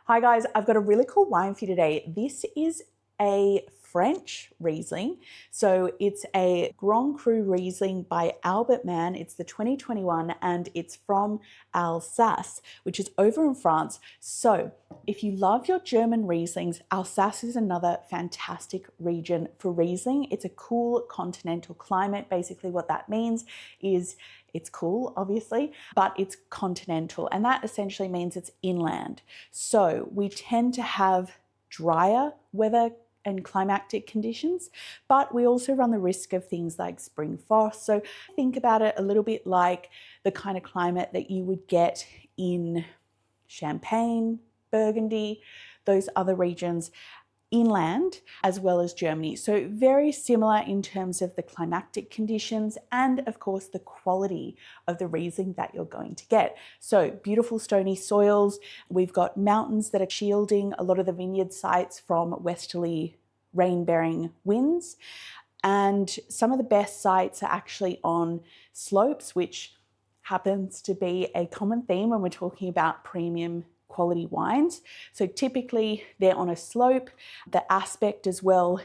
Hi guys, I've got a really cool wine for you today. This is a French Riesling. So it's a Grand Cru Riesling by Mann. It's the 2021 and it's from Alsace, which is over in France. So if you love your German Rieslings, Alsace is another fantastic region for Riesling. It's a cool continental climate. Basically what that means is it's cool, obviously, but it's continental, and that essentially means it's inland. So we tend to have drier weather and climatic conditions, but we also run the risk of things like spring frost. So think about it a little bit like the kind of climate that you would get in Champagne, Burgundy, those other regions inland, as well as Germany. So very similar in terms of the climatic conditions and of course the quality of the Riesling that you're going to get. So beautiful stony soils. We've got mountains that are shielding a lot of the vineyard sites from westerly rain-bearing winds. And some of the best sites are actually on slopes, which happens to be a common theme when we're talking about premium quality wines. So typically they're on a slope. The aspect as well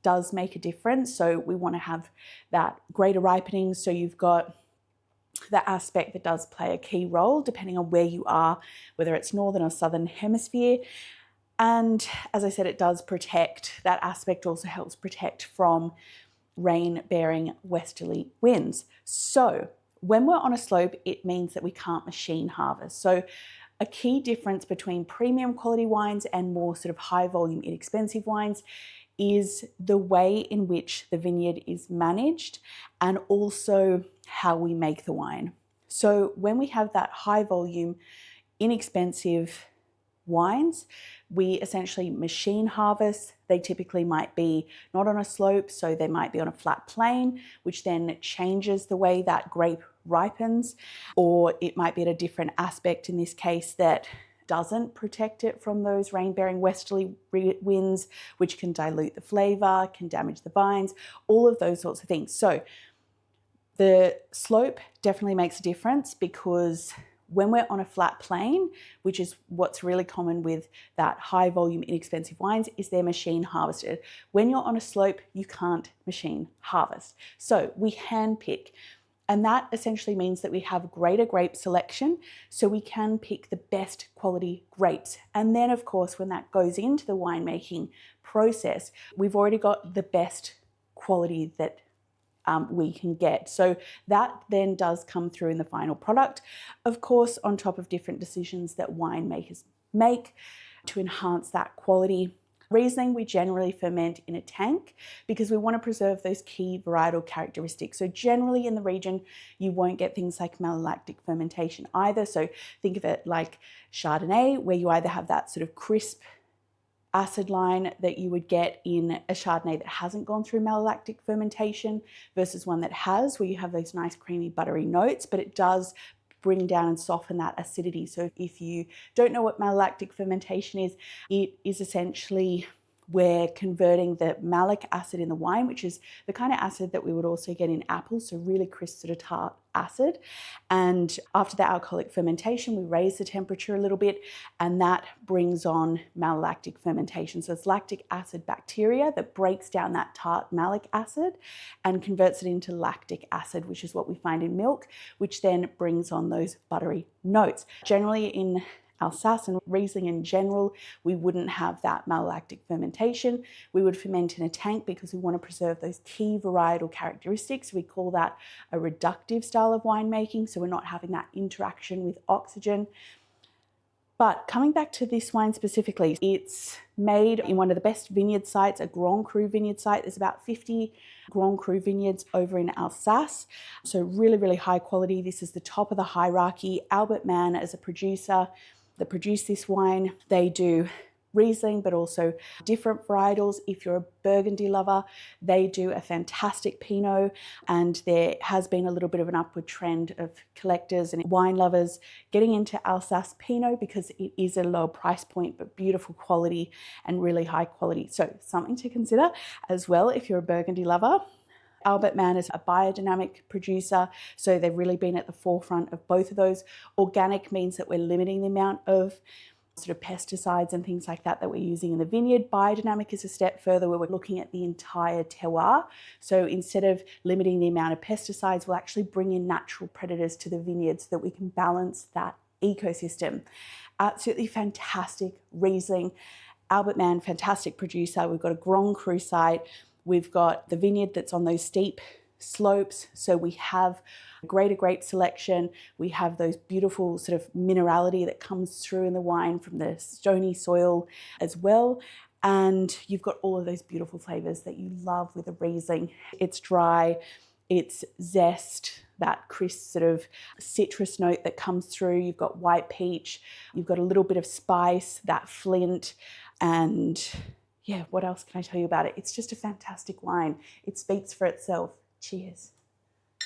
does make a difference. So we want to have that greater ripening. So you've got the aspect that does play a key role depending on where you are, whether it's northern or southern hemisphere. And as I said, it does protect, that aspect also helps protect from rain-bearing westerly winds. So when we're on a slope, it means that we can't machine harvest. So a key difference between premium quality wines and more sort of high volume, inexpensive wines is the way in which the vineyard is managed and also how we make the wine. So when we have that high volume, inexpensive wines, we essentially machine harvest. They typically might be not on a slope, so they might be on a flat plain, which then changes the way that grape ripens, or it might be at a different aspect in this case that doesn't protect it from those rain-bearing westerly winds, which can dilute the flavor, can damage the vines, all of those sorts of things. So the slope definitely makes a difference, because when we're on a flat plain, which is what's really common with that high volume, inexpensive wines, is they're machine harvested. When you're on a slope, you can't machine harvest. So we hand pick. And that essentially means that we have greater grape selection, so we can pick the best quality grapes. And then of course, when that goes into the winemaking process, we've already got the best quality that we can get. So that then does come through in the final product. Of course, on top of different decisions that winemakers make to enhance that quality. Riesling, we generally ferment in a tank because we want to preserve those key varietal characteristics. So generally in the region, you won't get things like malolactic fermentation either. So think of it like Chardonnay, where you either have that sort of crisp acid line that you would get in a Chardonnay that hasn't gone through malolactic fermentation versus one that has, where you have those nice creamy buttery notes, but it does bring down and soften that acidity. So if you don't know what malolactic fermentation is, it is essentially we're converting the malic acid in the wine, which is the kind of acid that we would also get in apples, so really crisp sort of tart acid. And after the alcoholic fermentation, we raise the temperature a little bit, and that brings on malolactic fermentation. So it's lactic acid bacteria that breaks down that tart malic acid and converts it into lactic acid, which is what we find in milk, which then brings on those buttery notes. Generally in Alsace and Riesling in general, we wouldn't have that malolactic fermentation. We would ferment in a tank because we want to preserve those key varietal characteristics. We call that a reductive style of winemaking, so we're not having that interaction with oxygen. But coming back to this wine specifically, it's made in one of the best vineyard sites, a Grand Cru vineyard site. There's about 50 Grand Cru vineyards over in Alsace. So really, really high quality. This is the top of the hierarchy. Mann as a producer that produce this wine, they do Riesling, but also different varietals. If you're a Burgundy lover, they do a fantastic Pinot, and there has been a little bit of an upward trend of collectors and wine lovers getting into Alsace Pinot because it is a low price point, but beautiful quality and really high quality. So something to consider as well if you're a Burgundy lover. Mann is a biodynamic producer, so they've really been at the forefront of both of those. Organic means that we're limiting the amount of sort of pesticides and things like that we're using in the vineyard. Biodynamic is a step further where we're looking at the entire terroir. So instead of limiting the amount of pesticides, we'll actually bring in natural predators to the vineyard so that we can balance that ecosystem. Absolutely fantastic Riesling. Albert Mann, fantastic producer. We've got a Grand Cru site. We've got the vineyard that's on those steep slopes, so we have greater grape selection. We have those beautiful sort of minerality that comes through in the wine from the stony soil as well. And you've got all of those beautiful flavors that you love with a Riesling. It's dry, it's zest, that crisp sort of citrus note that comes through. You've got white peach, you've got a little bit of spice, that flint, and yeah, what else can I tell you about it? It's just a fantastic wine. It speaks for itself. Cheers.